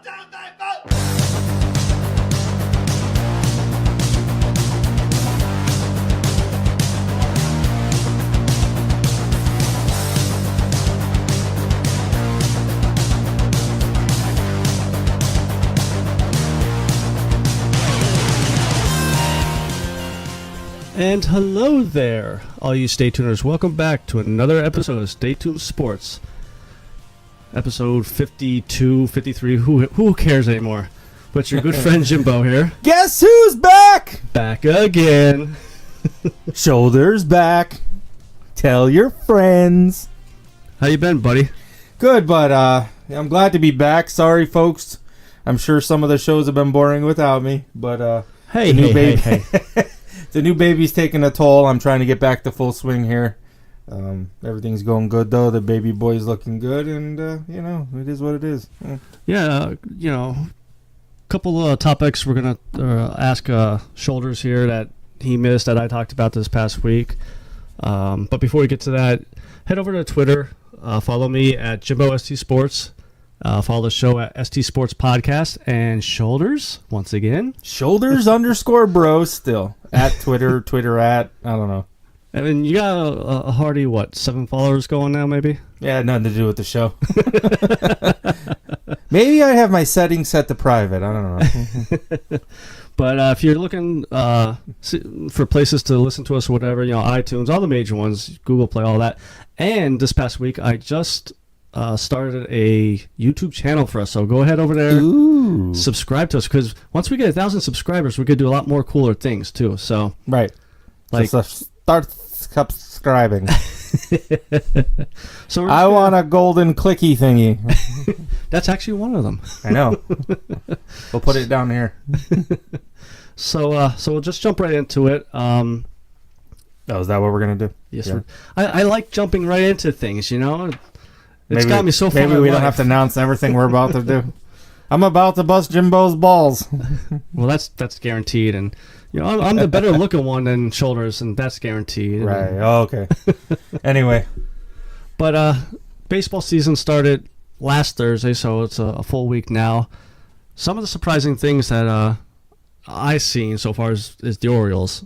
And hello there, all you Stay Tuners. Welcome back to another episode of Stay Tuned Sports. Episode 52, 53, who cares anymore? But your good friend Jimbo here. Guess who's back? Back again. Shoulders back. Tell your friends. How you been, buddy? Good, but I'm glad to be back. Sorry, folks. I'm sure some of the shows have been boring without me, but Hey. The new baby's taking a toll. I'm trying to get back to full swing here. Everything's going good, though. The baby boy's looking good, and, it is what it is. Yeah, a couple of topics we're going to ask Shoulders here that he missed that I talked about this past week. But before we get to that, head over to Twitter. Follow me at Jimbo ST Sports. Follow the show at ST Sports Podcast. And Shoulders, once again. Shoulders _ bro still. At Twitter at, I don't know. I mean, you got a hearty, 7 followers going now, maybe? Yeah, nothing to do with the show. Maybe I have my settings set to private. I don't know. But if you're looking for places to listen to us or whatever, iTunes, all the major ones, Google Play, all that. And this past week, I just started a YouTube channel for us. So go ahead over there, subscribe to us, because once we get 1,000 subscribers, we could do a lot more cooler things too. So right, so start subscribing. So I want a golden clicky thingy. That's actually one of them. I know. We'll put it down here. So we'll just jump right into it. Oh, is that what we're gonna do? Yes, yeah. I like jumping right into things. It's got me so far. Maybe we don't have to announce everything we're about to do. I'm about to bust Jimbo's balls. Well, that's guaranteed, and I'm the better looking one than Shoulders, and that's guaranteed. Right. Oh, okay. Anyway, but baseball season started last Thursday, so it's a full week now. Some of the surprising things that I've seen so far is the Orioles.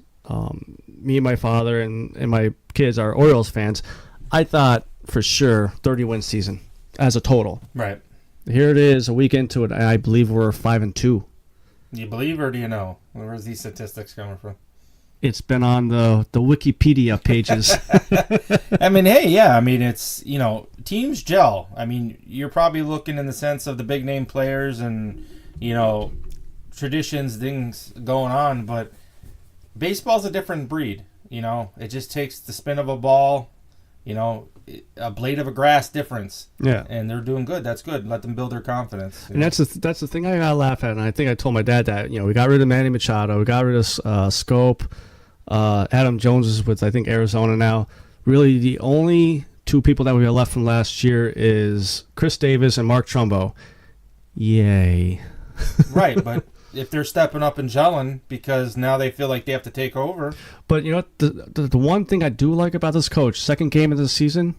Me and my father and my kids are Orioles fans. I thought for sure 30-win season as a total. Right. Here it is, a week into it, and I believe we're 5-2. Do you believe or do you know? Where's these statistics coming from? It's been on the Wikipedia pages. I mean, hey, yeah. I mean, it's, teams gel. I mean, you're probably looking in the sense of the big name players and, traditions, things going on, but baseball's a different breed. It just takes the spin of a ball, a blade of a grass difference. Yeah. And they're doing good. That's good. Let them build their confidence. And that's the thing I gotta laugh at. And I think I told my dad that, we got rid of Manny Machado. We got rid of Scope. Adam Jones is with, I think, Arizona now. Really, the only two people that we got left from last year is Chris Davis and Mark Trumbo. Yay. Right, but if they're stepping up and gelling because now they feel like they have to take over. But the one thing I do like about this coach, second game of the season,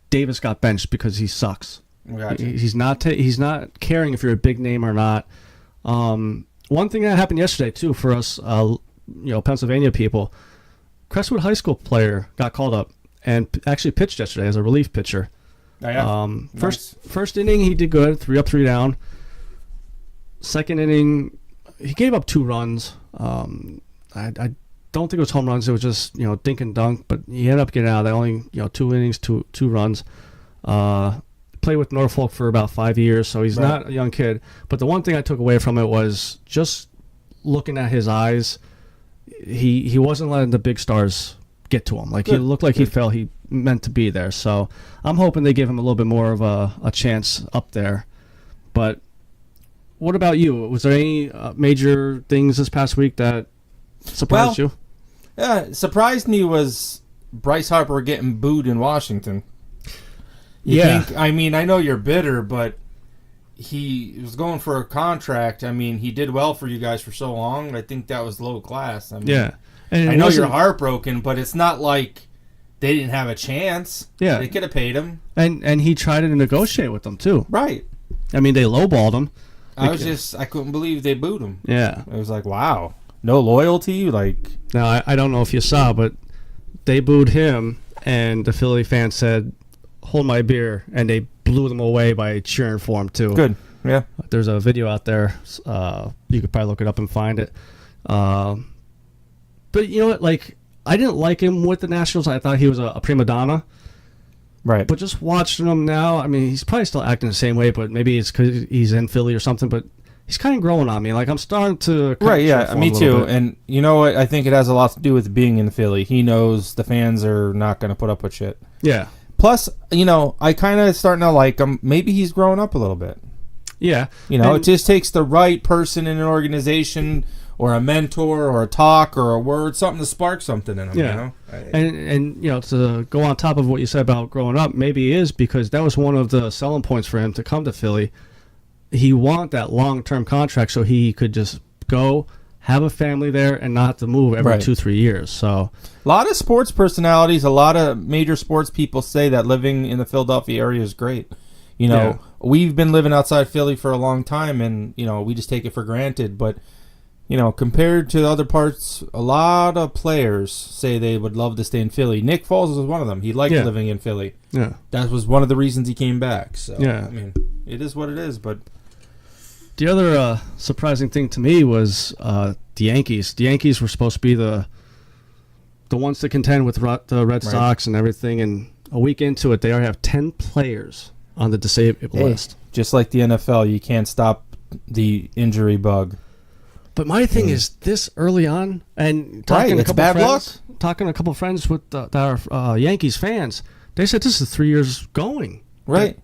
Davis got benched because he sucks. Gotcha. He's not caring if you're a big name or not. One thing that happened yesterday too for us, Pennsylvania people, Crestwood High School player got called up and actually pitched yesterday as a relief pitcher. Oh, yeah. Nice. First inning he did good, 3 up, 3 down. Second inning, he gave up 2 runs. I don't think it was home runs. It was just dink and dunk. But he ended up getting out. They only 2 innings, two runs. Played with Norfolk for about 5 years, so he's not a young kid. But the one thing I took away from it was just looking at his eyes. He wasn't letting the big stars get to him. Like he looked like he felt he meant to be there. So I'm hoping they give him a little bit more of a chance up there. But what about you? Was there any major things this past week that surprised you? Yeah, surprised me was Bryce Harper getting booed in Washington. I mean, I know you're bitter, but he was going for a contract. I mean, he did well for you guys for so long. I think that was low class. I mean, yeah. And I know you're heartbroken, but it's not like they didn't have a chance. Yeah. They could have paid him. And he tried to negotiate with them, too. Right. I mean, they lowballed him. I couldn't believe they booed him. Yeah. It was like, wow, no loyalty. Like, now I don't know if you saw, but they booed him, and the Philly fans said, "Hold my beer," and they blew them away by cheering for him too. good, yeah. There's a video out there. You could probably look it up and find it. But you know what? Like, I didn't like him with the Nationals. I thought he was a prima donna. Right. But just watching him now, I mean, he's probably still acting the same way, but maybe it's because he's in Philly or something. But he's kind of growing on me. Like, I'm starting to... Right, yeah, me too. And you know what? I think it has a lot to do with being in Philly. He knows the fans are not going to put up with shit. Yeah. Plus, you know, I kind of starting to like him. Maybe he's growing up a little bit. Yeah. You know, it just takes the right person in an organization, or a mentor, or a talk, or a word, something to spark something in him. Yeah. You know? And you know, to go on top of what you said about growing up, maybe it is because that was one of the selling points for him to come to Philly. He wanted that long-term contract so he could just go, have a family there, and not have to move every 2-3 years. So a lot of sports personalities, a lot of major sports people say that living in the Philadelphia area is great. You know, we've been living outside Philly for a long time, and, you know, we just take it for granted. But, you know, compared to other parts, a lot of players say they would love to stay in Philly. Nick Foles was one of them. He liked living in Philly. Yeah. That was one of the reasons he came back. So, yeah. I mean, it is what it is, but... The other surprising thing to me was the Yankees. The Yankees were supposed to be the ones to contend with the Red Sox and everything, and a week into it, they already have 10 players on the disabled list. Just like the NFL, you can't stop the injury bug. But my thing is, this early on, and talking to a couple of friends with that are Yankees fans, they said this is 3 years going. Right.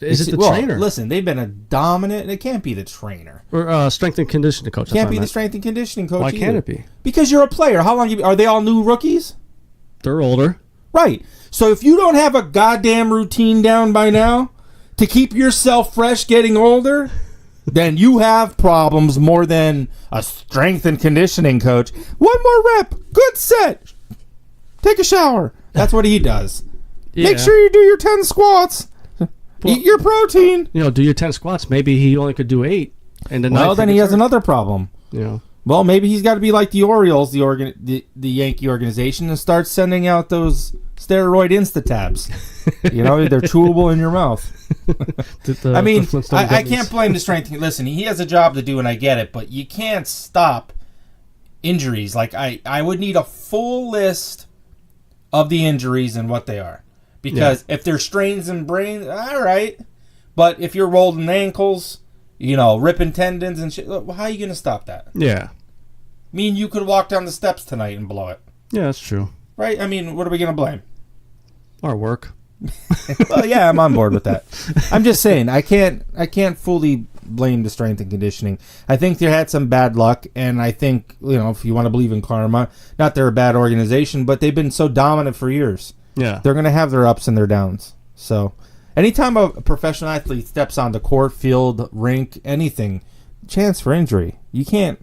Is it the trainer? Listen, they've been a dominant. It can't be the trainer. Or strength and conditioning coach. Can't be the strength and conditioning coach. Why either. can't it be? Because you're a player. How long are they all new rookies? They're older. Right. So if you don't have a goddamn routine down by now to keep yourself fresh getting older, then you have problems more than a strength and conditioning coach. One more rep. Good set. Take a shower. That's what he does. Yeah. Make sure you do your 10 squats. Well, eat your protein. You know, do your 10 squats. Maybe he only could do 8. And then he has another problem. You know. Well, maybe he's got to be like the Orioles, the Yankee organization, and start sending out those steroid Instatabs. You know, they're chewable in your mouth. I mean, I can't blame the strength. Listen, he has a job to do, and I get it, but you can't stop injuries. Like, I would need a full list of the injuries and what they are. Because if they're strains in brains, all right. But if you're rolling ankles, you know, ripping tendons and shit, how are you going to stop that? Yeah. I mean, you could walk down the steps tonight and blow it. Yeah, that's true. Right? I mean, what are we going to blame? Our work. Well, yeah, I'm on board with that. I'm just saying, I can't fully blame the strength and conditioning. I think they had some bad luck, and I think, you know, if you want to believe in karma, not they're a bad organization, but they've been so dominant for years. Yeah. They're going to have their ups and their downs. So, anytime a professional athlete steps on the court, field, rink, anything, chance for injury. You can't...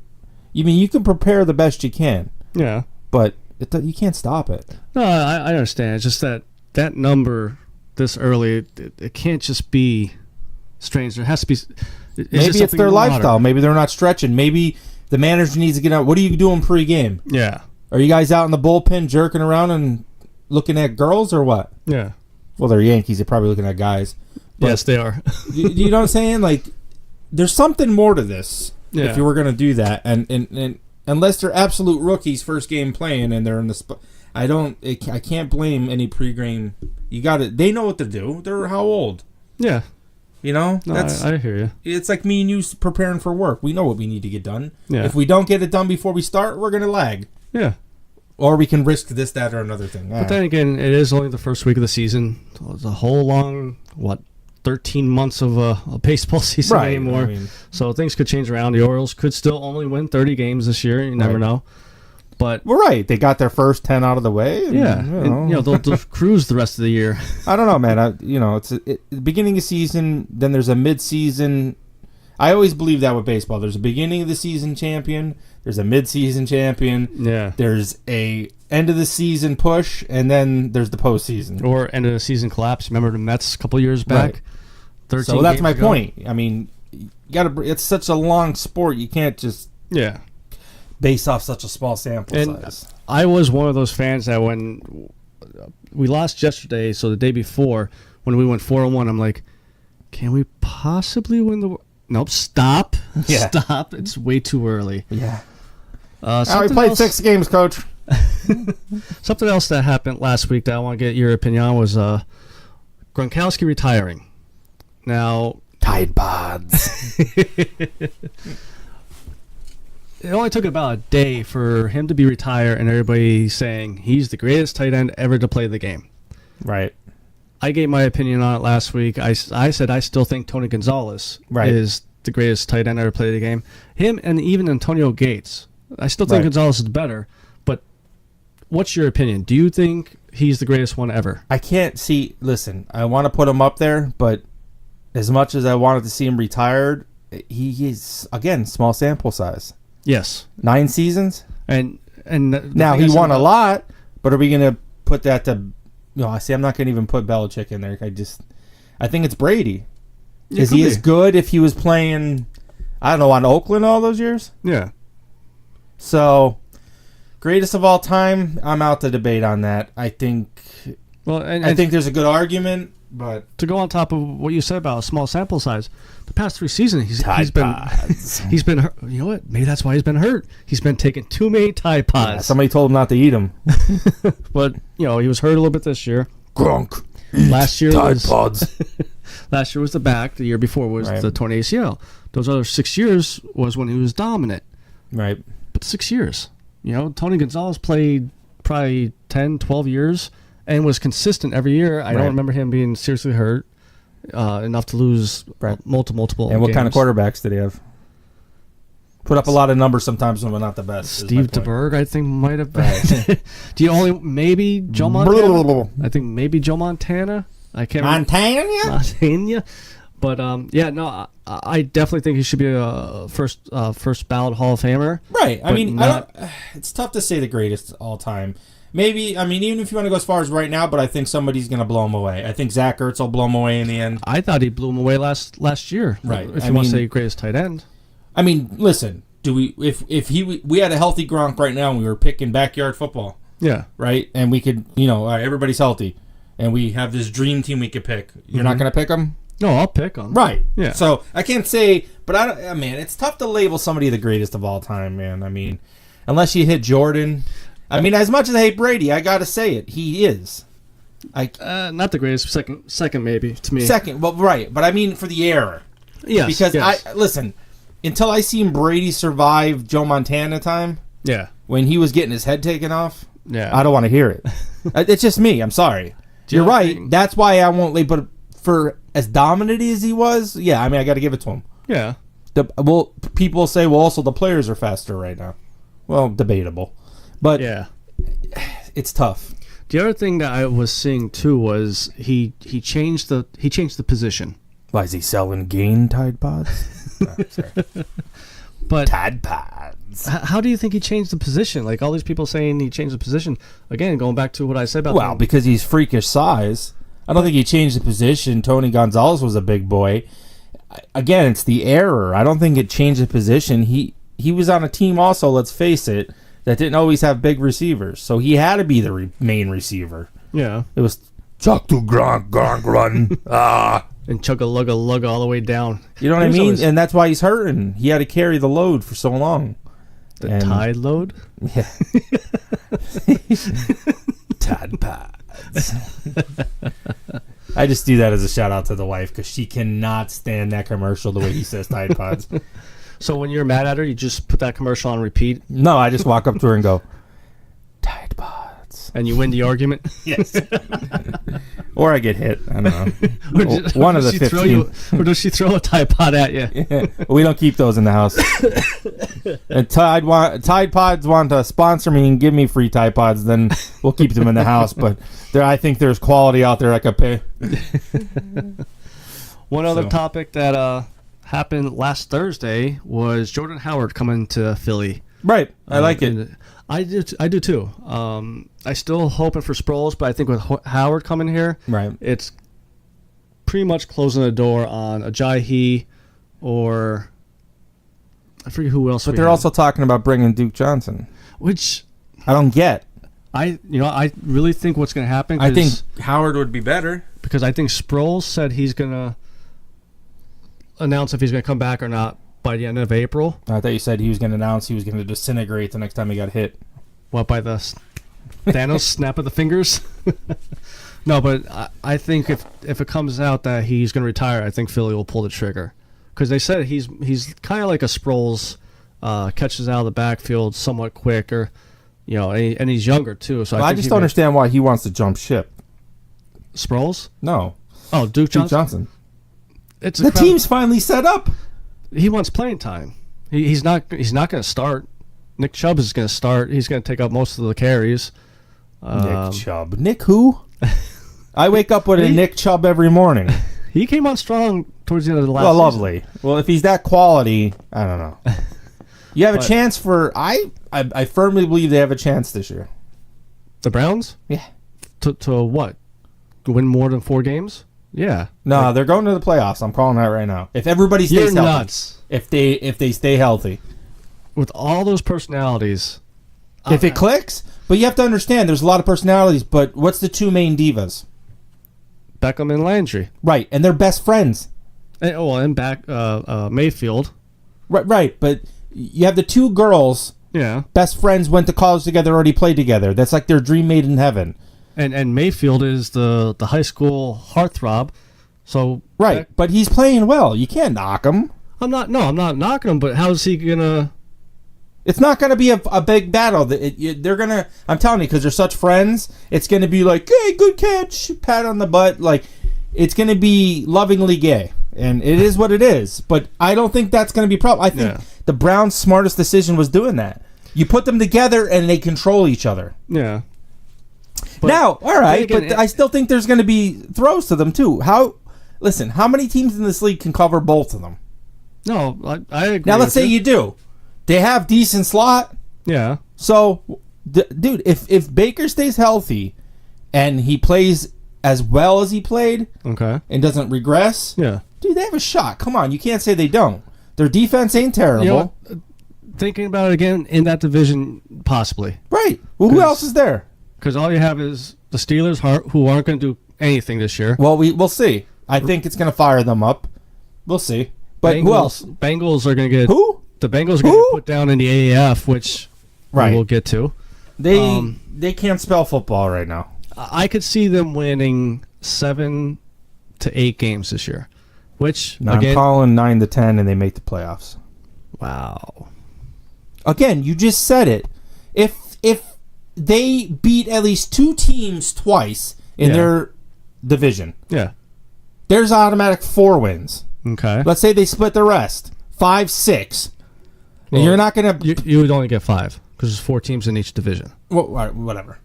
you can prepare the best you can. Yeah. But you can't stop it. No, I understand. It's just that number this early, it can't just be strange. There has to be... Maybe it's their lifestyle. Maybe they're not stretching. Maybe the manager needs to get out. What are you doing pre-game? Yeah. Are you guys out in the bullpen jerking around and looking at girls or what? Yeah. Well, they're Yankees. They're probably looking at guys. But yes, they are. you know what I'm saying? Like, there's something more to this if you were going to do that. And unless they're absolute rookies, first game playing, and they're in the spot, I can't blame any pre-game. You got it. They know what to do. They're how old? Yeah. You know? No, I hear you. It's like me and you preparing for work. We know what we need to get done. Yeah. If we don't get it done before we start, we're going to lag. Yeah. Or we can risk this, that, or another thing. But then again, it is only the first week of the season. So it's a whole long, 13 months of a baseball season anymore. I mean, so things could change around. The Orioles could still only win 30 games this year. You never know. But we're right. They got their first 10 out of the way. And, they'll cruise the rest of the year. I don't know, man. It's the beginning of season. Then there's a mid-season. I always believe that with baseball. There's a beginning of the season champion. There's a mid-season champion. Yeah. There's a end of the season push, and then there's the postseason. Or end of the season collapse. Remember the Mets a couple years back? Right. So that's my point. I mean, It's such a long sport. You can't just base off such a small sample size. I was one of those fans that when we lost yesterday, so the day before, when we went 4-1, I'm like, can we possibly win the? Nope, stop. Yeah. Stop. It's way too early. Yeah. We played 6 games, Coach. Something else that happened last week that I want to get your opinion on was Gronkowski retiring. Now, Tide Pods. It only took about a day for him to be retired and everybody saying he's the greatest tight end ever to play the game. Right. I gave my opinion on it last week. I said I still think Tony Gonzalez is the greatest tight end ever to play the game. Him and even Antonio Gates. I still think Gonzalez is better, but what's your opinion? Do you think he's the greatest one ever? I can't see. Listen, I want to put him up there, but as much as I wanted to see him retired, he is, again, small sample size. Yes. 9 seasons? And now he won a lot, but are we going to put that to... I see, I'm not going to even put Belichick in there. I think it's Brady. Is he as good if he was playing, I don't know, on Oakland all those years? Yeah. So, greatest of all time, I'm out to debate on that. I think I think there's a good argument, but... To go on top of what you said about a small sample size, the past 3 seasons, he's been hurt. You know what? Maybe that's why he's been hurt. He's been taking too many Tide Pods. Yeah, somebody told him not to eat them. But, he was hurt a little bit this year. Gronk. Last year Tide Pods. Last year was the back. The year before was the torn ACL. Those other 6 years was when he was dominant. Right. But 6 years. Tony Gonzalez played probably 10, 12 years and was consistent every year. I don't remember him being seriously hurt enough to lose multiple And what games. kind of quarterbacks did he have? Put up a lot of numbers sometimes when we're not the best. Steve DeBerg, I think, might have been. Do you maybe Joe Montana? I think maybe Joe Montana. I can't remember. Montana? But, I definitely think he should be a first ballot Hall of Famer. Right. I mean, it's tough to say the greatest all time. Maybe, even if you want to go as far as right now, but I think somebody's going to blow him away. I think Zach Ertz will blow him away in the end. I thought he blew him away last year. Right. If you want to say greatest tight end. Listen, if we had a healthy Gronk right now and we were picking backyard football. Yeah. Right? And we could, all right, everybody's healthy. And we have this dream team we could pick. You're not going to pick him? No, I'll pick him. Right. Yeah. So I can't say, but it's tough to label somebody the greatest of all time, man. Unless you hit Jordan. As much as I hate Brady, I got to say it. He is. Not the greatest. Second maybe to me. Second, well, right. But for the era. Yes. Because listen, until I seen Brady survive Joe Montana time. Yeah. When he was getting his head taken off. Yeah. I don't want to hear it. It's just me. I'm sorry. You're right. That's why I won't label. But for as dominant as he was, yeah. I got to give it to him. Yeah. People say, well, also the players are faster right now. Well, debatable. But yeah, it's tough. The other thing that I was seeing too was he changed the position. Why is he selling Gain Tide Pods? Sorry. But Tide Pods. How do you think he changed the position? Like all these people saying he changed the position. Again, going back to what I said about because he's freakish size. I don't think he changed the position. Tony Gonzalez was a big boy. Again, it's the error. I don't think it changed the position. He was on a team also, let's face it, that didn't always have big receivers. So he had to be the main receiver. Yeah. It was chuck to Gronk run. And chug-a-lug-a-lug all the way down. You know what I mean? And that's why he's hurting. He had to carry the load for so long. The Tide load? Yeah. Tide Pods. I just do that as a shout out to the wife because she cannot stand that commercial the way he says Tide Pods. So when you're mad at her, you just put that commercial on repeat? No, I just walk up to her and go, Tide Pods. And you win the argument? Yes. Or I get hit. I don't know. One of the 15. Or does she throw a Tide Pod at you? Yeah. We don't keep those in the house. And Tide Pods want to sponsor me and give me free Tide Pods, then we'll keep them in the house. But I think there's quality out there I could pay. One other topic that happened last Thursday was Jordan Howard coming to Philly. Right. I like it. I do too. I still hoping for Sproles, but I think with Howard coming here, right, it's pretty much closing the door on Ajayi, or I forget who else. But they're also talking about bringing Duke Johnson, which I don't get. I really think what's going to happen. I think Howard would be better because I think Sproles said he's going to announce if he's going to come back or not by the end of April. I thought you said he was going to announce he was going to disintegrate the next time he got hit. What, by the Thanos snap of the fingers? No, but I think if it comes out that he's going to retire, I think Philly will pull the trigger. Because they said he's kind of like a Sproles, catches out of the backfield somewhat quicker, and he's younger too. So I just don't understand why he wants to jump ship. Sproles? No. Oh, Duke Johnson. It's the team's finally set up. He wants playing time. He's not going to start. Nick Chubb is going to start. He's going to take up most of the carries. Nick Chubb. Nick who? I wake up with a Nick Chubb every morning. He came on strong towards the end of the last season. Lovely. Well, if he's that quality, I don't know. You have a chance for... I firmly believe they have a chance this year. The Browns? Yeah. To what? Win more than 4 games? Yeah. No, they're going to the playoffs. I'm calling that right now. If everybody stays healthy. Nuts. If they stay healthy. With all those personalities. If it clicks... But you have to understand, there's a lot of personalities, but what's the 2 main divas? Beckham and Landry. Right, and they're best friends. And Mayfield. Right, but you have the 2 girls. Yeah. Best friends, went to college together, already played together. That's like their dream made in heaven. And Mayfield is the high school heartthrob. So right, but he's playing well. You can't knock him. I'm not knocking him, but how's he gonna... It's not going to be a big battle. They're going to... I'm telling you, because they're such friends, it's going to be like, hey, good catch, pat on the butt. Like, it's going to be lovingly gay. And it is what it is. But I don't think that's going to be a problem. I think the Browns' smartest decision was doing that. You put them together, and they control each other. Yeah. But now, all right, but I still think there's going to be throws to them, too. Listen, how many teams in this league can cover both of them? No, I agree. Now, let's say you do. They have decent slot. Yeah. So, dude, if Baker stays healthy and he plays as well as he played and doesn't regress, dude, they have a shot. Come on, you can't say they don't. Their defense ain't terrible. Thinking about it again, in that division, possibly. Right. Well, who else is there? Because all you have is the Steelers, who aren't going to do anything this year. Well, we'll see. I think it's going to fire them up. We'll see. But who else? Bengals are going to get... Who? The Bengals are going to put down in the AAF, which we'll get to. They can't spell football right now. I could see them winning 7 to 8 games this year, which I'm calling 9 to 10, and they make the playoffs. Wow. Again, you just said it. If they beat at least 2 teams twice in their division, there's automatic 4 wins. Okay. Let's say they split the rest, 5, 6. Well, you're not going to... You would only get 5, because there's 4 teams in each division. Well, whatever.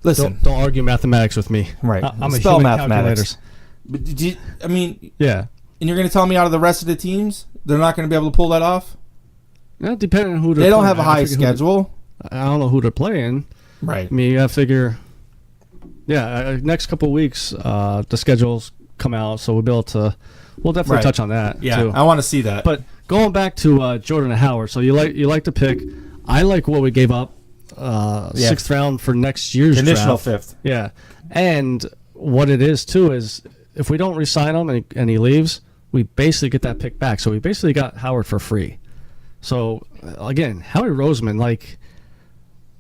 Listen. Don't argue mathematics with me. Right. I'm a human mathematics. But I mean... Yeah. And you're going to tell me out of the rest of the teams, they're not going to be able to pull that off? Yeah, depending on who they don't have a high schedule. I don't know who they're playing. Right. I mean, you got to figure... Yeah, next couple of weeks, the schedules come out, so we'll be able to... We'll definitely touch on that, too. I want to see that. But going back to Jordan and Howard, so you like the pick. I like what we gave up, 6th round for next year's conditional draft. 5th. Yeah, and what it is too is if we don't re-sign him and he leaves, we basically get that pick back. So we basically got Howard for free. So again, Howie Roseman, like,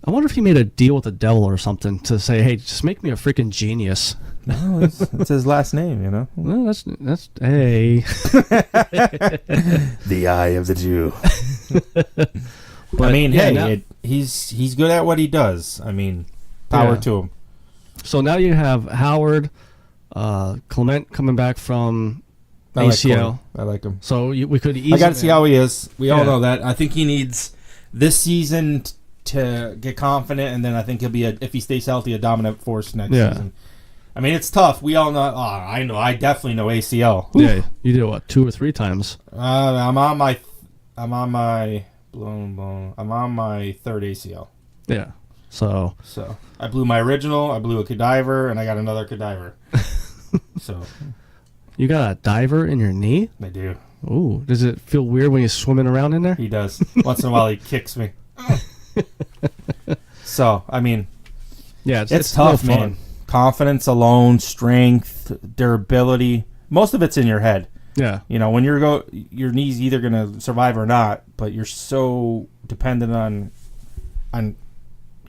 I wonder if he made a deal with the devil or something to say, hey, just make me a freaking genius. No, it's his last name, you know. Well, that's hey. The eye of the Jew. But, I mean, he's good at what he does. I mean, power to him. So now you have Howard, Clement coming back from ACL. I like him. So we could easily... I got to see how he is. We all know that. I think he needs this season to get confident, and then I think he'll be, if he stays healthy, a dominant force next season. I mean, it's tough. We all know. I know. I definitely know ACL. Oof. Yeah, you did what, 2 or 3 times? I'm on my 3rd ACL. Yeah. So I blew my original. I blew a cadaver, and I got another cadaver. So You got a diver in your knee? I do. Ooh, does it feel weird when you're swimming around in there? He does. Once in a while, he kicks me. So, I mean, Yeah, it's tough, no fun. man. Confidence alone, strength, durability. Most of it's in your head. Yeah. You know, when your knee's either going to survive or not, but you're so dependent on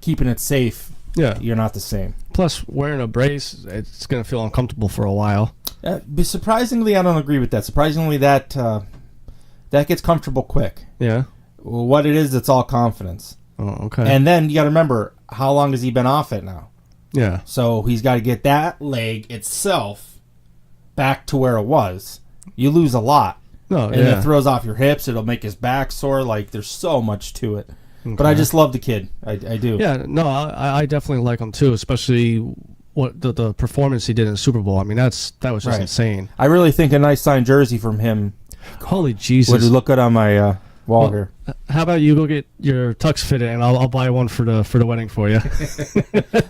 keeping it safe. Yeah. You're not the same. Plus, wearing a brace, it's going to feel uncomfortable for a while. But surprisingly, I don't agree with that. Surprisingly, that gets comfortable quick. Yeah. Well, what it is, it's all confidence. Oh, okay. And then you got to remember, how long has he been off it now? yeah. So he's got to get that leg itself back to where it was. You lose a lot. No, And yeah. it throws off your hips. It'll make his back sore. Like, there's so much to it. But I Okay. just love the kid. I do. Yeah, no, I definitely like him too, especially what the performance he did in the Super Bowl. I mean, that was just Right. insane. I really think a nice signed jersey from him Holy would Jesus! look good on my wall Well, here. How about you go get your tux fitted, and I'll buy one for the wedding for you.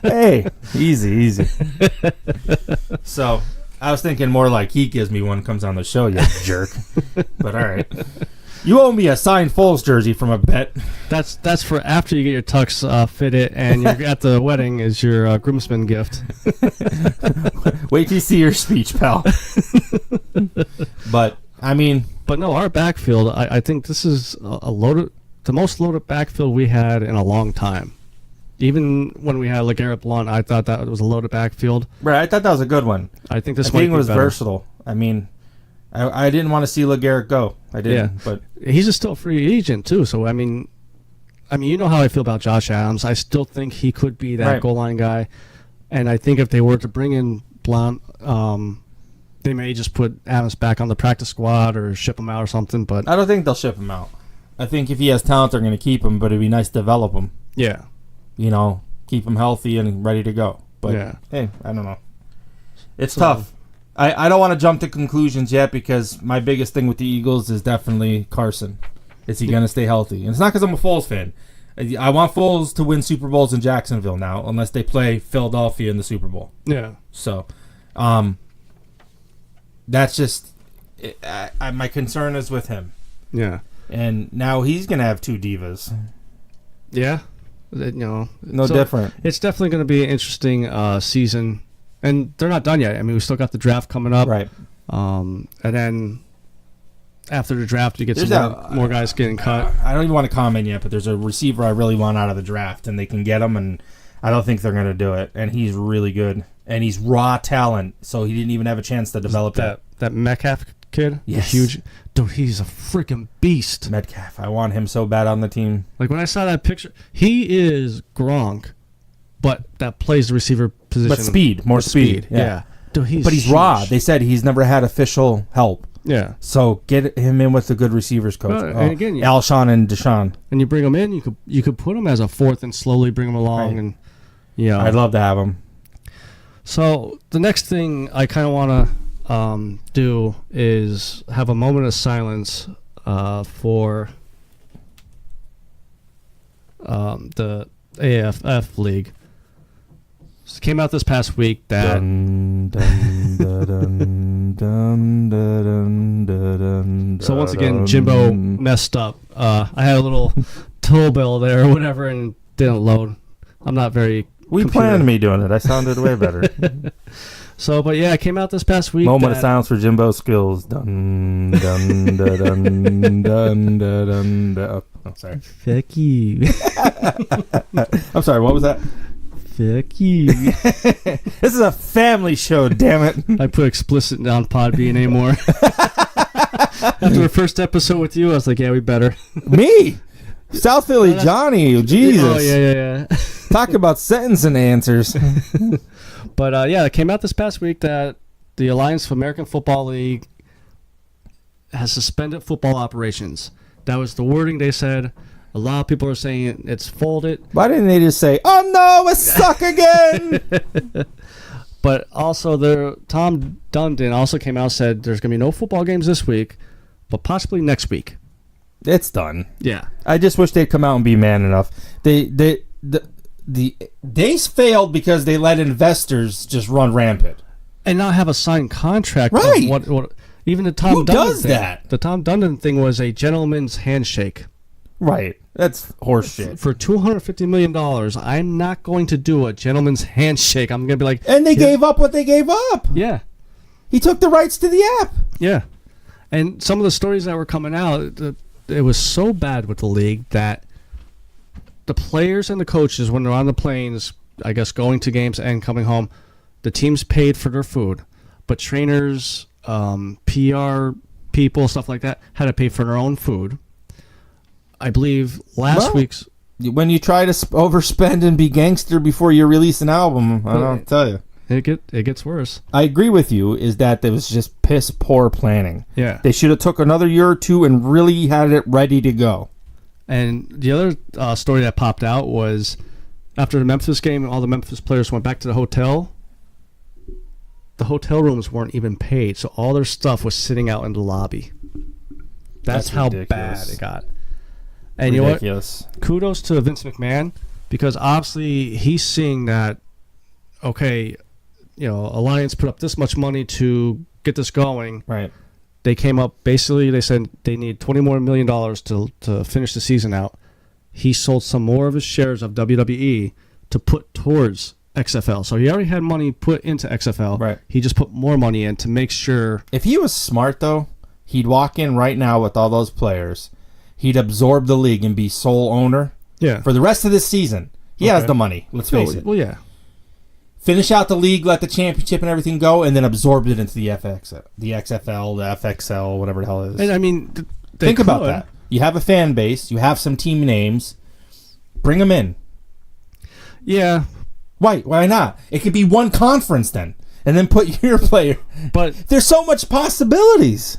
Hey, easy. So I was thinking more like he gives me one, comes on the show, you jerk. But all right. You owe me a signed Foles jersey from a bet. That's for after you get your tux fitted, and you're at the wedding is your groomsman gift. Wait till you see your speech, pal. But, I mean, But no, our backfield, I think this is the most loaded backfield we had in a long time. Even when we had LeGarrette Blount, I thought that was a loaded backfield. right, I thought that was a good one. I think this I think might it was be better. versatile. I mean, I didn't want to see LeGarrette go. I didn't. Yeah. But He's still a free agent too, so I mean, you know how I feel about Josh Adams. I still think he could be that Right. goal line guy, and I think if they were to bring in Blount, they may just put Adams back on the practice squad or ship him out or something. But I don't think they'll ship him out. I think if he has talent, they're going to keep him, but it'd be nice to develop him. yeah, You know, keep him healthy and ready to go. But, Yeah. hey, I don't know. It's So- tough. I don't want to jump to conclusions yet because my biggest thing with the Eagles is definitely Carson. Is he going to stay healthy? And it's not because I'm a Foles fan. I want Foles to win Super Bowls in Jacksonville now, unless they play Philadelphia in the Super Bowl. yeah, So, that's just my concern is with him. yeah, And now he's going to have two divas. yeah. No So different. It's definitely going to be an interesting season, and they're not done yet. I mean, we still got the draft coming up, Right. And then after the draft, you get There's some more guys getting cut. I don't even want to comment yet, but there's a receiver I really want out of the draft, and they can get him, and I don't think they're going to do it. And he's really good, and he's raw talent, so he didn't even have a chance to develop That Metcalf kid, Yes. huge dude. He's a freaking beast. Metcalf. I want him so bad on the team. Like when I saw that picture, he is Gronk, but that plays the receiver position. But speed, more with speed. Yeah. Dude, But he's huge. raw. They said he's never had official help. Yeah. So get him in with a good receivers coach. Well, and again, you- Alshon and Deshaun. And you bring him in, you could put him as a fourth and slowly bring him along, Right. and yeah. I'd love to have him. So the next thing I kind of want to do is have a moment of silence for the AFF league. So it came out this past week that Dun, dun, dun, dun, dun, dun, dun, so once dun, again dun. Jimbo messed up. I had a little toll bill there or whatever and didn't load. I'm not very We computer- planned me doing it. I sounded way better. So, but yeah, it came out this past week. Moment of that- silence for Jimbo skills. Dun, dun, dun, dun, dun, dun, dun, dun. Oh, sorry. Fuck you. I'm sorry. What was that? Fuck you. This is a family show. Damn it. I put explicit on Podbean anymore. After the first episode with you, I was like, yeah, we better. Me, South Philly Johnny. Jesus. Oh, yeah. Talk about sentencing answers. But yeah, it came out this past week that the Alliance of American Football League has suspended football operations. That was the wording they said. A lot of people are saying it's folded. Why didn't they just say, "Oh no, we suck again"? But also, Tom Dundon also came out and said there's going to be no football games this week, but possibly next week. It's done. Yeah. I just wish they'd come out and be man enough. They failed because they let investors just run rampant. and not have a signed contract. Right. What even the Tom Who Dundon does thing. that? The Tom Dundon thing was a gentleman's handshake. Right. That's horseshit. For $250 million, I'm not going to do a gentleman's handshake. I'm going to be like... And they gave up what they gave up. Yeah. He took the rights to the app. Yeah. And some of the stories that were coming out, it was so bad with the league that the players and the coaches, when they're on the planes, I guess going to games and coming home, the teams paid for their food. But trainers, PR people, stuff like that, had to pay for their own food. I believe last week's... When you try to overspend and be gangster before you release an album, I don't tell you. It gets worse. I agree with you, is that there was just piss poor planning. Yeah. They should have took another year or two and really had it ready to go. And the other story that popped out was after the Memphis game, all the Memphis players went back to the hotel. The hotel rooms weren't even paid, so all their stuff was sitting out in the lobby. That's how bad it got. And Ridiculous. You know what? Kudos to Vince McMahon, because obviously he's seeing that, okay, you know, Alliance put up this much money to get this going. Right. They came up, basically, they said they need $20 more million to finish the season out. He sold some more of his shares of WWE to put towards XFL. So he already had money put into XFL. Right. He just put more money in to make sure. If he was smart, though, he'd walk in right now with all those players. He'd absorb the league and be sole owner. Yeah. For the rest of this season. He has the money, let's face it. Well, yeah. Finish out the league, let the championship and everything go, and then absorb it into the XFL, the FXL, whatever the hell it is. And I mean, think about that. You have a fan base. You have some team names. Bring them in. Yeah. Why not? It could be one conference then, and then put your player. But there's so much possibilities.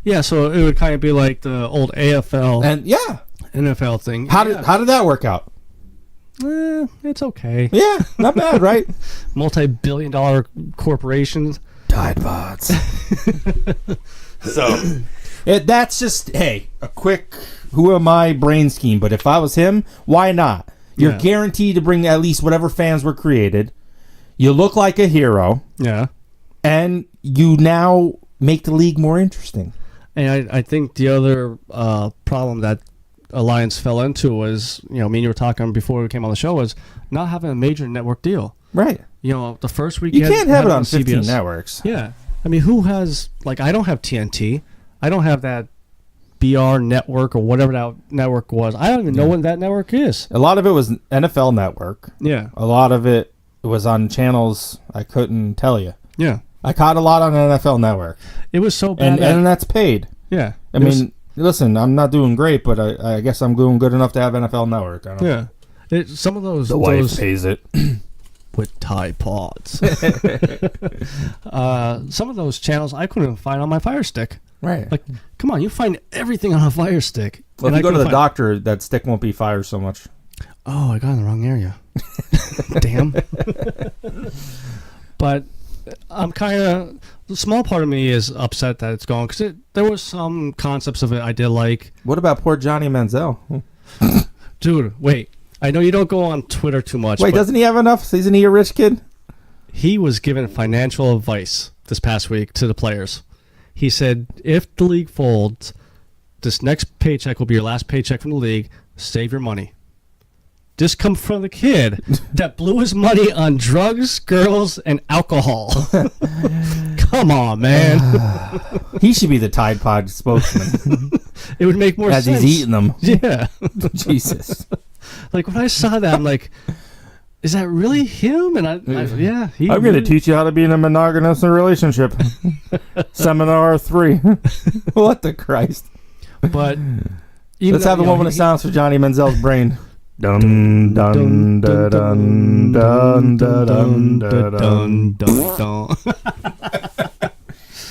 Yeah, so it would kind of be like the old AFL and NFL thing. How did that work out? It's okay. Yeah, not bad, right? Multi-billion-dollar corporations. Tide Pods. So that's just a quick who am I brain scheme. But if I was him, why not? You're guaranteed to bring at least whatever fans were created. You look like a hero. Yeah. And you now make the league more interesting. And I think the other problem that Alliance fell into was, you know, me and you were talking before we came on the show, was not having a major network deal. Right. You know, the first week you can't have it on 15 CBS networks. Yeah. I mean, who has, like, I don't have TNT. I don't have that BR network or whatever that network was. I don't even know what that network is. A lot of it was NFL Network. Yeah. A lot of it was on channels I couldn't tell you. Yeah. I caught a lot on NFL Network. It was so bad. And that's paid. Yeah. I mean, listen, I'm not doing great, but I guess I'm doing good enough to have NFL Network. I don't know. Some of those... The wife pays it. With Tide Pods. Some of those channels I couldn't find on my Fire Stick. Right. Like, come on, you find everything on a Fire Stick. Well, if you go to the doctor, that stick won't be fired so much. Oh, I got in the wrong area. Damn. But I'm kind of... The small part of me is upset that it's gone, because there was some concepts of it I did like. What about poor Johnny Manziel? Dude, wait. I know you don't go on Twitter too much. Wait, doesn't he have enough? Isn't he a rich kid? He was given financial advice this past week to the players. He said, if the league folds, this next paycheck will be your last paycheck from the league. Save your money. This comes from the kid that blew his money on drugs, girls, and alcohol. Come on, man. He should be the Tide Pod spokesman. It would make more sense. As he's eating them. Yeah. Jesus. Like, when I saw that, I'm like, is that really him? And I'm going to teach you how to be in a monogamous relationship. Seminar 3. What the Christ? But let's have a moment of silence for Johnny Manziel's brain. Dun dun dun dun dun dun dun dun.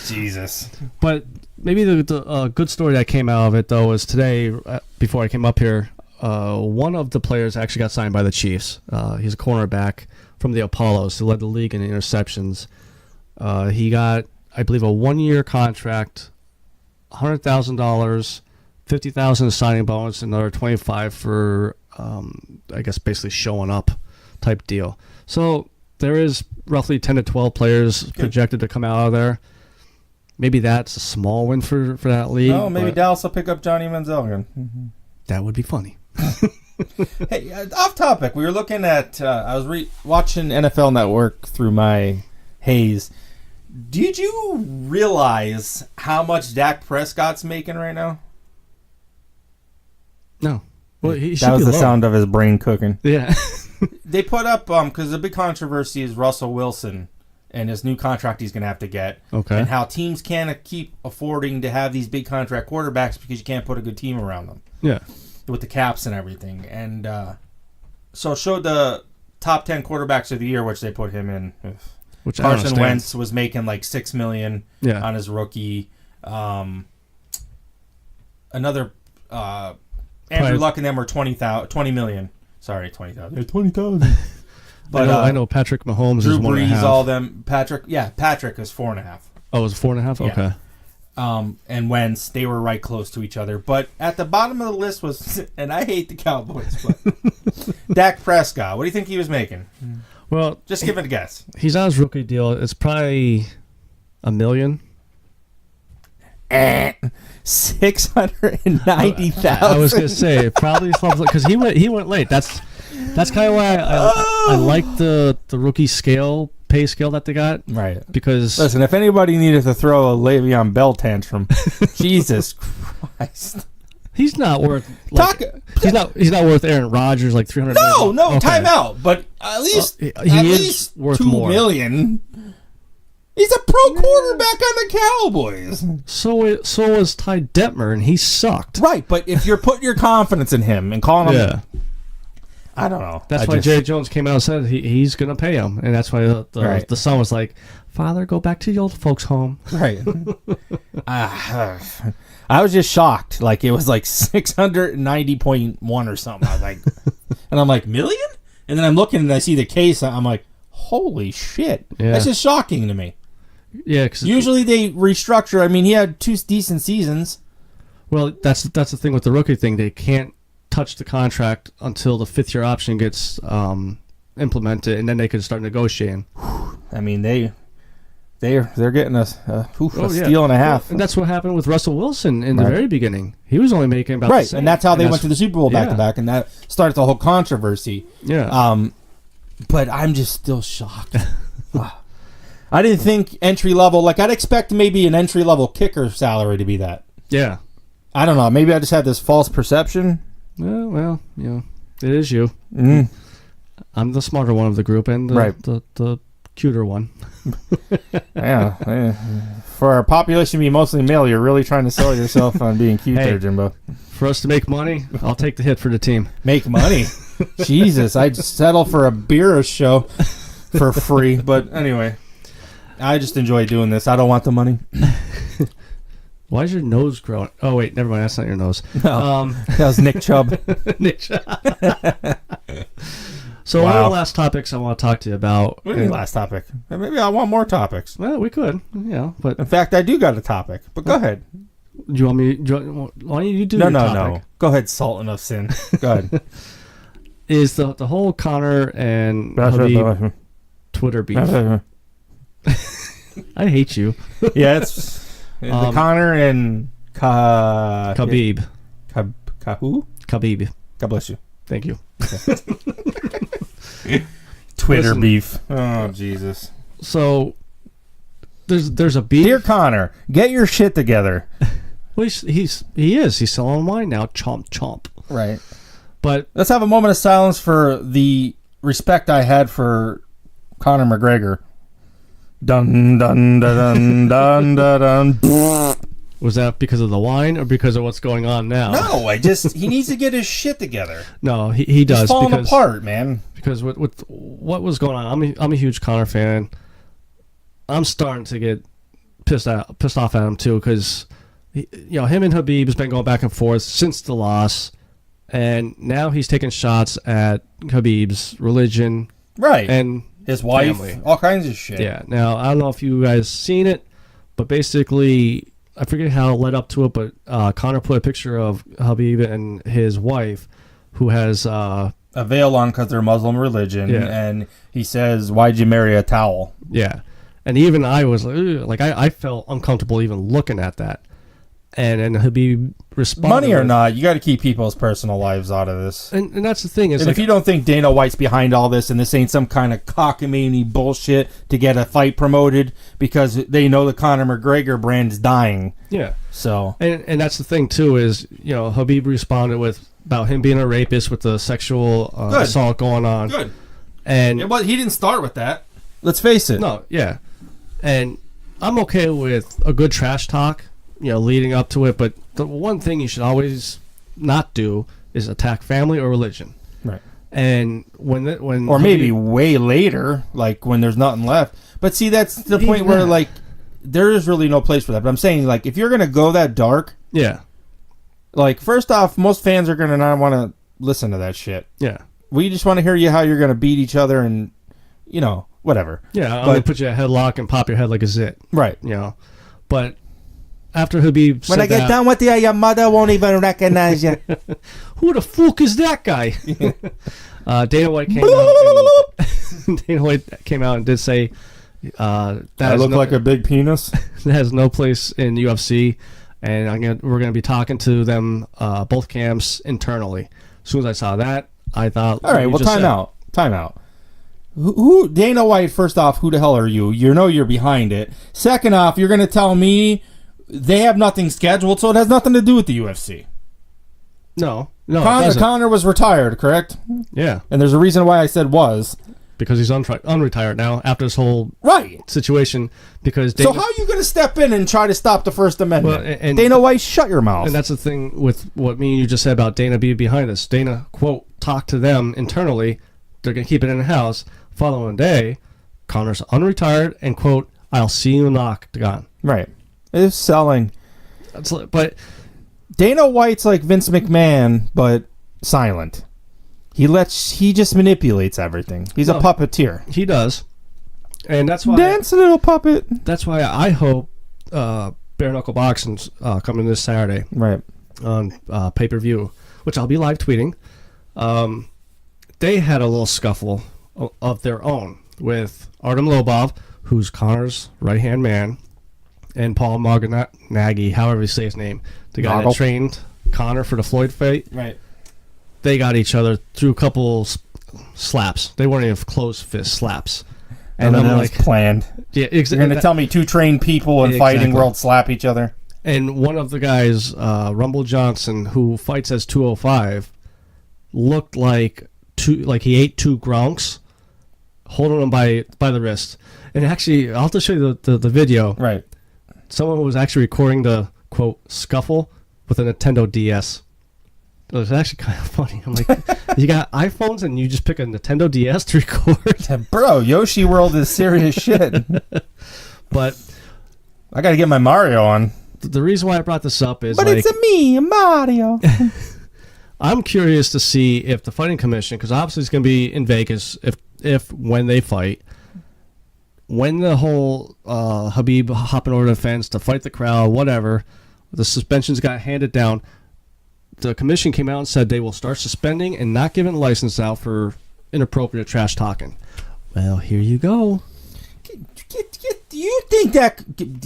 Jesus. But maybe the good story that came out of it, though, was today, before I came up here, one of the players actually got signed by the Chiefs. He's a cornerback from the Apollos who led the league in interceptions. He got, I believe, a 1-year contract, $100,000, $50,000 signing bonus, another $25,000 for, I guess, basically showing up type deal. So there is roughly 10 to 12 players projected to come out of there. Maybe that's a small win for that league. Oh, maybe Dallas will pick up Johnny Manziel again. Mm-hmm. That would be funny. Hey, off topic. We were looking at. I was watching NFL Network through my haze. Did you realize how much Dak Prescott's making right now? No. Well, that was the sound of his brain cooking. Yeah. They put up because the big controversy is Russell Wilson and his new contract he's going to have to get. Okay. And how teams can't keep affording to have these big contract quarterbacks because you can't put a good team around them. Yeah. With the caps and everything. And so it showed the top 10 quarterbacks of the year, which they put him in. Which Carson Wentz was making like $6 million yeah. on his rookie. Another Andrew Luck and them were $20 million. Sorry, $20,000. Yeah, $20,000. But I know Patrick Mahomes Drew is 1.5. Brees, all them. Patrick is 4.5. Oh, it was 4.5. Yeah. Okay. And Wentz, they were right close to each other. But at the bottom of the list was, and I hate the Cowboys, but Dak Prescott. What do you think he was making? Well, just give it a guess. He's on his rookie deal. It's probably $1 million. 690,000. I was gonna say probably because he went late. That's kind of why I like the rookie pay scale that they got. Right. Because listen, if anybody needed to throw a Le'Veon Bell tantrum, Jesus Christ. He's not worth. He's not worth Aaron Rodgers like $300 million. No, okay. Time out. But at least he is worth $2 more. million. He's a pro quarterback on the Cowboys. So was Ty Detmer, and he sucked. Right, but if you're putting your confidence in him and calling him, I don't know. That's why Jerry Jones came out and said he's going to pay him, and that's why the son was like, "Father, go back to the old folks' home." Right. I was just shocked. Like it was like 690.1 or something. I was like, and I'm like, million? And then I'm looking and I see the case. I'm like, holy shit! Yeah. That's just shocking to me. Yeah, cause usually they restructure. I mean, he had 2 decent seasons. Well, that's the thing with the rookie thing. They can't touch the contract until the 5th-year option gets implemented, and then they can start negotiating. I mean, they're getting a steal and a half. Well, and that's what happened with Russell Wilson in the very beginning. He was only making about the same. And that's how they went to the Super Bowl back to back, and that started the whole controversy. Yeah. But I'm just still shocked. I didn't think entry level. Like I'd expect maybe an entry level kicker salary to be that. Yeah. I don't know. Maybe I just had this false perception. Well, it is you. Mm. I'm the smarter one of the group, and the cuter one. Yeah. For our population to be mostly male, you're really trying to sell yourself on being cute there, Jimbo. For us to make money, I'll take the hit for the team. Make money? Jesus, I'd settle for a beer show for free. But anyway, I just enjoy doing this. I don't want the money. Why is your nose growing? Oh, wait, never mind. That's not your nose. No, that was Nick Chubb. Nick Chubb. So one of the last topics I want to talk to you about. What is the last topic? Maybe I want more topics. Well, we could, but in fact, I do got a topic. But go ahead. Do you want me? Why don't you do your topic? No. Go ahead, Sultan of Sin. Go ahead. Is the whole Conor and Khabib Twitter beef? I hate you. Yeah, it's the Conor and Khabib. Who? Khabib. God bless you. Thank you. Twitter beef. Oh Jesus. So there's a beef. Dear Conor, get your shit together. Well, he is. He's selling wine now. Chomp chomp. Right. But let's have a moment of silence for the respect I had for Conor McGregor. Dun dun dun dun dun dun. Was that because of the wine or because of what's going on now? No, he needs to get his shit together. No, he does. He's falling apart, man. Because with what was going on, I'm a huge Conor fan. I'm starting to get pissed off at him too, because him and Khabib has been going back and forth since the loss, and now he's taking shots at Khabib's religion, right, and his wife, family. All kinds of shit. Yeah. Now I don't know if you guys seen it, but basically, I forget how it led up to it, but Conor put a picture of Khabib and his wife, who has a veil on because they're Muslim religion, Yeah. and he says, "Why'd you marry a towel?" Yeah. And even I was like, I felt uncomfortable even looking at that. And Habib responded. Money or not, you got to keep people's personal lives out of this. And that's the thing. Is And like, if you don't think Dana White's behind all this and this ain't some kind of cockamamie bullshit to get a fight promoted because they know the Conor McGregor brand's dying. yeah. So, And that's the thing, too, is, Habib responded with about him being a rapist with the sexual assault going on. good. And He didn't start with that. Let's face it. no, yeah. And I'm okay with a good trash talk, leading up to it. But the one thing you should always not do is attack family or religion. Right. And when Or maybe way later, like when there's nothing left. But see, that's the point where, like, there is really no place for that. But I'm saying, like, if you're going to go that dark, yeah, like, first off, most fans are going to not want to listen to that shit. yeah, We just want to hear you how you're going to beat each other and, whatever. yeah, I'm But- gonna put you in a headlock and pop your head like a zit, Right. But after Habib said When I get that, done with you, your mother won't even recognize you. who the fuck is that guy? Dana White came out. Dana White came out and did say that I look like a big penis. that has no place in UFC, and we're gonna be talking to them both camps internally. As soon as I saw that, I thought, All right, well, time out. Who Dana White, first off, who the hell are you? You know you're behind it. Second off, you're going to tell me they have nothing scheduled, so it has nothing to do with the UFC. No, it doesn't. Conor was retired, correct? Yeah, And there's a reason why I said was. because he's unretired now after this whole Right. situation. Because So how are you going to step in and try to stop the First Amendment? Well, and- Dana White, shut your mouth. And that's the thing with what me and you just said about Dana being behind this. Dana, quote, talked to them internally. They're going to keep it in the house. Following day, Connor's unretired and, quote, I'll see you in the octagon. Right. It's selling. But Dana White's like Vince McMahon, but silent. He just manipulates everything. He's a puppeteer. he does. And that's why Dance, little puppet. that's why I hope bare knuckle boxing's coming this Saturday Right. on pay-per-view, which I'll be live tweeting. They had a little scuffle of their own with Artem Lobov, who's Connor's right-hand man, and Paul Nagy, however you say his name, the guy that trained Connor for the Floyd fight. Right. They got each other through a couple slaps. They weren't even closed fist slaps. And then like planned. Yeah, You're going to tell me two trained people in fighting world slap each other? And one of the guys, Rumble Johnson, who fights as 205, looked like he ate two Gronks, holding him by the wrist. And actually, I'll have to show you the video. Right. Someone was actually recording the, quote, scuffle with a Nintendo DS. It was actually kind of funny. I'm like, you got iPhones and you just pick a Nintendo DS to record? Bro, Yoshi World is serious shit. But I got to get my Mario on. The reason why I brought this up is, but it's a me, Mario. I'm curious to see if the fighting commission, because obviously it's going to be in Vegas when they fight, when the whole Habib hopping over the fence to fight the crowd, whatever, the suspensions got handed down. The commission came out and said they will start suspending and not giving a license out for inappropriate trash talking. Well, here you go. Do you think that...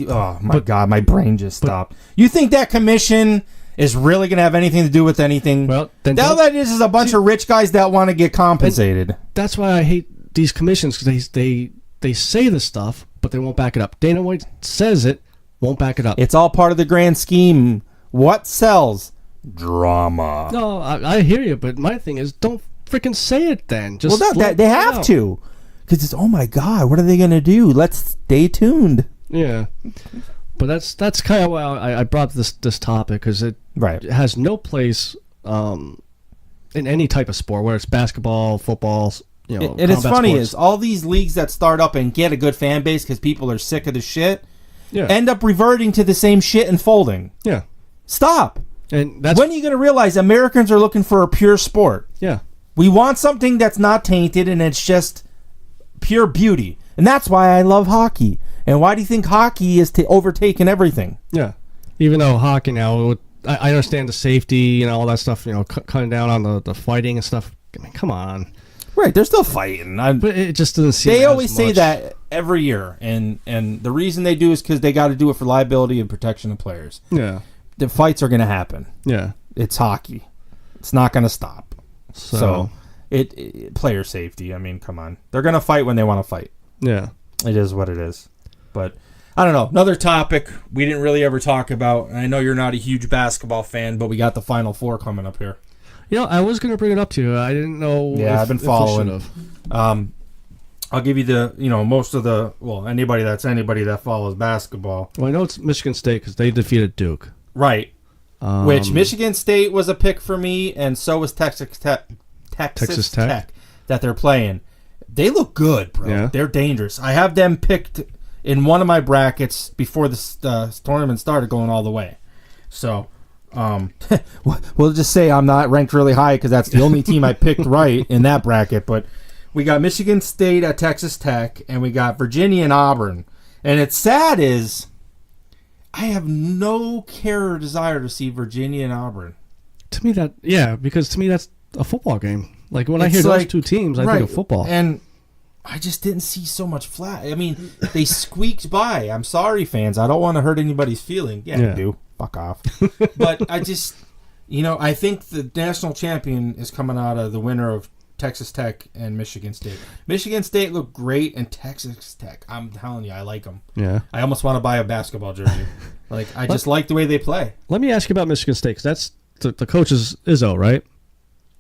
Oh, my God, my brain just stopped. You think that commission is really going to have anything to do with anything? Well, then all that is a bunch of rich guys that want to get compensated. That's why I hate these commissions, because they say this stuff, but they won't back it up. Dana White says it, won't back it up. It's all part of the grand scheme. What sells? Drama. No, I hear you, but my thing is, don't freaking say it then. Just they have to. Because it's, oh my God, what are they going to do? Let's stay tuned. Yeah. But that's kind of why I brought this topic, because it has no place in any type of sport, whether it's basketball, football, And it's funny is all these leagues that start up and get a good fan base because people are sick of the shit end up reverting to the same shit and folding. Yeah. Stop. And that's when are you going to realize Americans are looking for a pure sport? Yeah. We want something that's not tainted and it's just pure beauty. And that's why I love hockey. And why do you think hockey is overtaking everything? Yeah. Even though hockey now, I understand the safety and all that stuff, cutting down on the fighting and stuff. I mean, come on. Right, they're still fighting. But it just doesn't seem. They always say much. that every year, and the reason they do is because they got to do it for liability and protection of players. Yeah. The fights are going to happen. Yeah. It's hockey. It's not going to stop. So it player safety. I mean, come on. They're going to fight when they want to fight. yeah. It is what it is. But I don't know. Another topic we didn't really ever talk about, and I know you're not a huge basketball fan, but we got the Final Four coming up here. You know, I was going to bring it up to you. I didn't know. Yeah, I've been following. If we I'll give you most of the, anybody that follows basketball. well, I know it's Michigan State because they defeated Duke. Right. Which Michigan State was a pick for me, and so was Texas Tech that they're playing. They look good, bro. Yeah. They're dangerous. I have them picked in one of my brackets before the tournament started going all the way. So, we'll just say I'm not ranked really high because that's the only team I picked right in that bracket. But we got Michigan State at Texas Tech, and we got Virginia and Auburn. And it's sad is I have no care or desire to see Virginia and Auburn. To me, because to me that's a football game. Like when I It's hear like- those two teams, I think of football. And I just didn't see so much flat. I mean, they squeaked by. I'm sorry, fans. I don't want to hurt anybody's feeling. Yeah, Yeah. you do. Fuck off. But I just, I think the national champion is coming out of the winner of Texas Tech and Michigan State. Michigan State looked great, and Texas Tech, I'm telling you, I like them. Yeah. I almost want to buy a basketball jersey. I just like the way they play. Let me ask you about Michigan State because that's the coach is Izzo, right?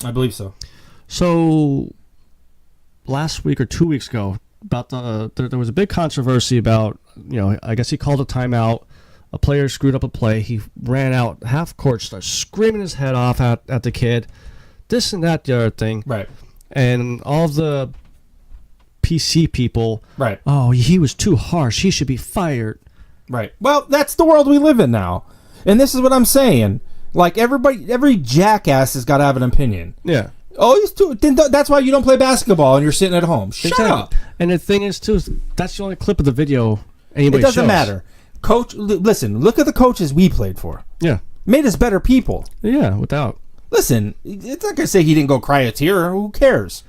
I believe so. So last week or 2 weeks ago, about there was a big controversy about, I guess he called a timeout. A player screwed up a play. He ran out half court, started screaming his head off at the kid, this and that, the other thing. Right. And all of the PC people, Right. oh, he was too harsh. He should be fired. Right. Well, that's the world we live in now. And this is what I'm saying. Like, every jackass has got to have an opinion. Yeah. Oh, he's too. Then that's why you don't play basketball and you're sitting at home. Shut up. And the thing is, too, that's the only clip of the video anybody It doesn't shows. matter. Coach, listen, look at the coaches we played for. Yeah. Made us better people. Yeah, without. Listen, it's not going to say he didn't go cry a tear. Who cares?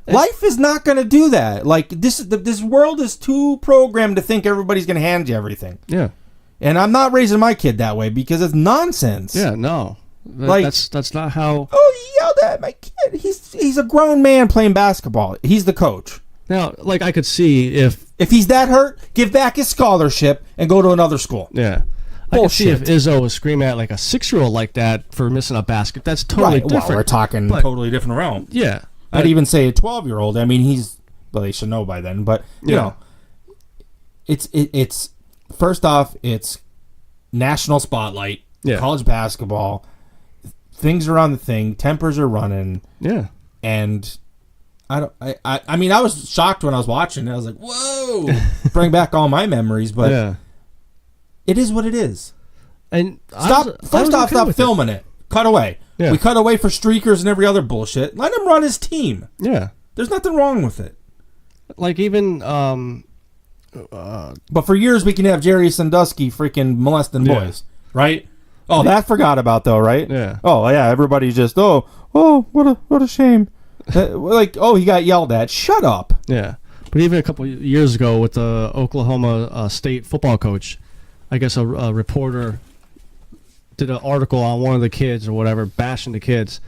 Life is not going to do that. Like, this world is too programmed to think everybody's going to hand you everything. Yeah. And I'm not raising my kid that way because it's nonsense. Yeah, no. That's not how. Oh, you yelled at my kid. He's a grown man playing basketball. He's the coach. Now, like, I could see if he's that hurt, give back his scholarship and go to another school. Yeah. I can see if Bullshit. Izzo was screaming at like a 6-year-old like that for missing a basket. That's totally Right. different. Well, we're talking But- totally different realm. Yeah. I'd even say a 12-year-old. I mean, they should know by then. But you know, it's first off, it's national spotlight. Yeah. College basketball. Things are on the thing. Tempers are running. Yeah. And I mean, I was shocked when I was watching it. I was like, whoa, bring back all my memories. But Yeah. it is what it is. And Stop filming it. Cut away. Yeah. We cut away for streakers and every other bullshit. Let him run his team. Yeah. There's nothing wrong with it. Like even But for years we can have Jerry Sandusky freaking molesting Yeah. boys, right? Oh, that forgot about though, right? Yeah. Oh yeah, everybody's just what a shame. Like he got yelled at. Shut up. Yeah, but even a couple years ago with the Oklahoma State football coach, I guess a reporter did an article on one of the kids or whatever, bashing the kids,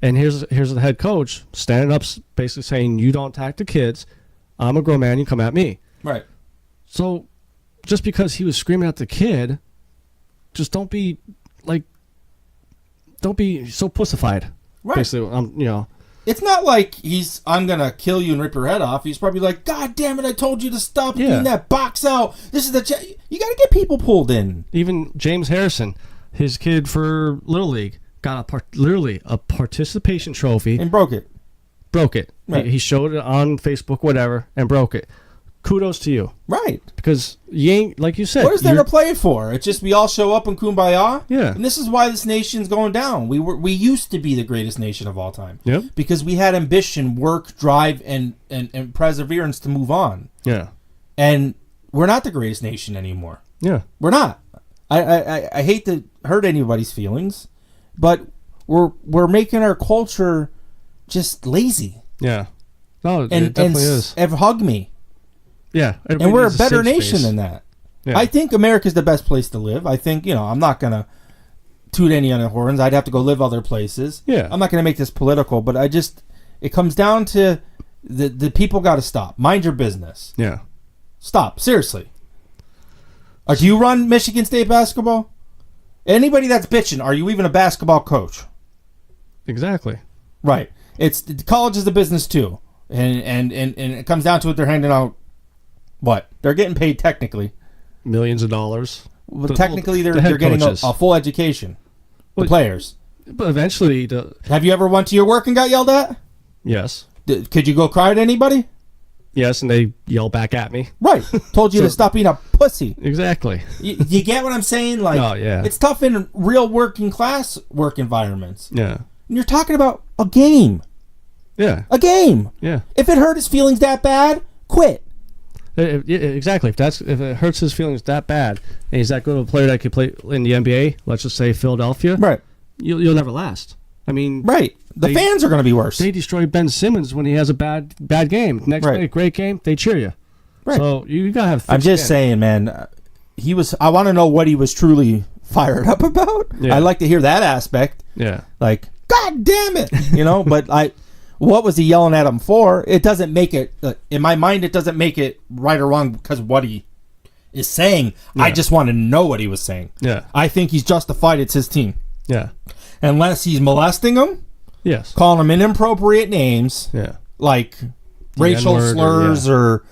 and here's the head coach standing up, basically saying, "You don't attack the kids. I'm a grown man. You come at me." Right. So, just because he was screaming at the kid, just don't be so pussified. Right. Basically, It's not like I'm gonna kill you and rip your head off. He's probably like, God damn it! I told you to stop getting that box out. This is you got to get people pulled in. Even James Harrison, his kid for Little League, got literally a participation trophy And broke it. Broke it. Right. He showed it on Facebook, whatever, and broke it. Kudos to you, Right. because you ain't, like you said. What is there to play it for? It's just we all show up and kumbaya. Yeah. And this is why this nation's going down. We used to be the greatest nation of all time. Yep. Because we had ambition, work, drive, and perseverance to move on. Yeah. And we're not the greatest nation anymore. Yeah. We're not. I hate to hurt anybody's feelings, but we're making our culture just lazy. Yeah. No, it And definitely is. hug me. Yeah. And we're a needs better safe nation space. than that. Yeah. I think America's the best place to live. I think, I'm not going to toot any other horns. I'd have to go live other places. Yeah. I'm not going to make this political, but it comes down to the people got to stop. Mind your business. Yeah. Stop. Seriously. Do you run Michigan State basketball? Anybody that's bitching, are you even a basketball coach? Exactly. Right. College is a business too. And it comes down to it, they're handing out what? They're getting paid technically. Millions of dollars. Well, The- technically, the they're head getting coaches. a full education. The Well, players. But eventually, Have you ever went to your work and got yelled at? yes. Could you go cry to anybody? Yes, and they yell back at me. Right. Told you to stop being a pussy. Exactly. You get what I'm saying? Like, Oh, yeah. It's tough in real working class work environments. Yeah. And you're talking about a game. Yeah. A game. Yeah. If it hurt his feelings that bad, quit. Exactly. If it hurts his feelings that bad, and he's that good of a player that could play in the NBA, let's just say Philadelphia, Right. you'll never last. I mean, Right. The fans are going to be worse. they destroy Ben Simmons when he has a bad game. Next Right. play, great game, they cheer you. Right. So you gotta have. I'm just saying, man. I want to know what he was truly fired up about. Yeah. I'd like to hear that aspect. Yeah. Like, God damn it, But what was he yelling at him for? It doesn't make it in my mind. It doesn't make it right or wrong because of what he is saying. I just want to know what he was saying. Yeah. I think he's justified. It's his team, Yeah. unless he's molesting them, Yes. calling them inappropriate names, Yeah. like racial N-word slurs or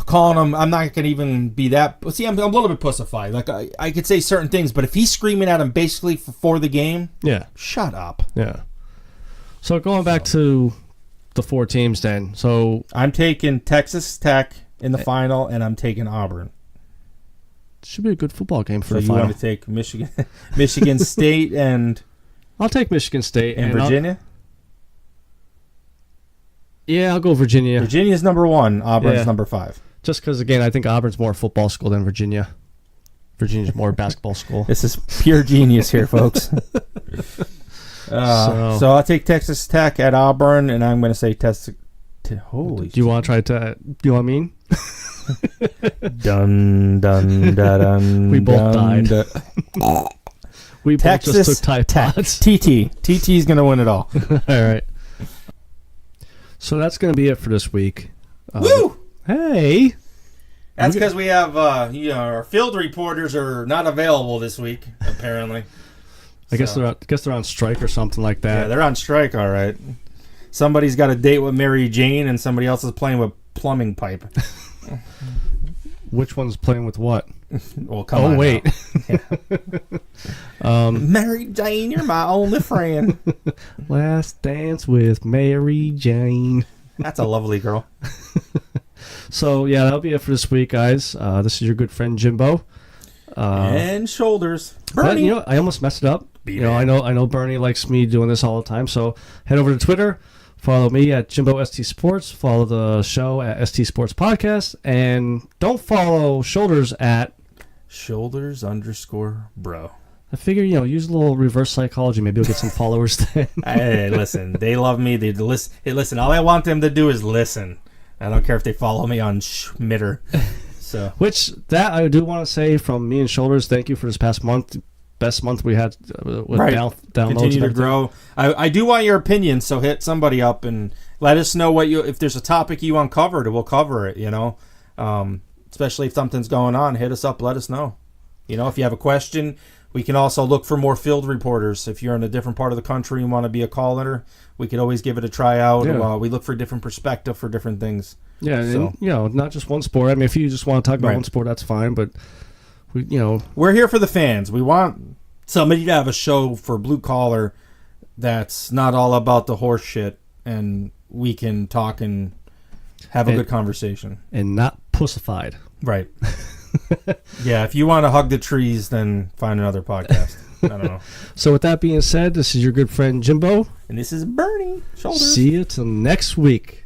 calling them. I'm not gonna even be that. See, I'm a little bit pussified. Like I could say certain things, but if he's screaming at him basically for the game, Yeah. shut up. Yeah. So going back to the 4 teams, then. So I'm taking Texas Tech in the final, and I'm taking Auburn. should be a good football game for So the you final. want to take Michigan State and I'll take Michigan State and Virginia? I'll go Virginia. Virginia's number 1. Auburn's Yeah. number 5. Just because, again, I think Auburn's more a football school than Virginia. Virginia's more a basketball school. This is pure genius here, folks. So I'll take Texas Tech at Auburn, and I'm going to say holy. Do you want to try to? Do you know what I mean? Dun dun da dun. We both dun, died. da. We both Texas just took Tide Tech. Pods. TT's going to win it all. All right. So that's going to be it for this week. Woo! Hey. That's because we have our field reporters are not available this week, apparently. I guess they're on strike or something like that. Yeah, they're on strike, all right. Somebody's got a date with Mary Jane, and somebody else is playing with plumbing pipe. Which one's playing with what? Well, come on. Oh, wait. Mary Jane, you're my only friend. Last Dance with Mary Jane. That's a lovely girl. So, yeah, that'll be it for this week, guys. This is your good friend, Jimbo. And shoulders. But, Bernie. I almost messed it up. Be I know Bernie likes me doing this all the time. So head over to Twitter, follow me at Jimbo ST Sports, follow the show at ST Sports Podcast, and don't follow Shoulders at Shoulders_bro. I figure use a little reverse psychology. Maybe you'll get some followers then. Hey, listen, they love me. They listen. Hey, listen. All I want them to do is listen. I don't care if they follow me on Schmitter. So, which that I do want to say from me and Shoulders, thank you for this past month. Best month we had with downloads. Continue to grow. I do want your opinion, so hit somebody up and let us know if there's a topic you want covered, we'll cover it. Especially if something's going on, hit us up. Let us know. If you have a question, we can also look for more field reporters. If you're in a different part of the country and want to be a caller, we could always give it a try out. Yeah. We look for different perspective for different things. Yeah, So. and, not just one sport. I mean, if you just want to talk about Right. one sport, that's fine. But We're here for the fans. We want somebody to have a show for blue collar that's not all about the horse shit, and we can talk and have a good conversation. and not pussified. Right. Yeah, if you want to hug the trees, then find another podcast. I don't know. So with that being said, this is your good friend Jimbo. And this is Bernie Shoulders. See you till next week.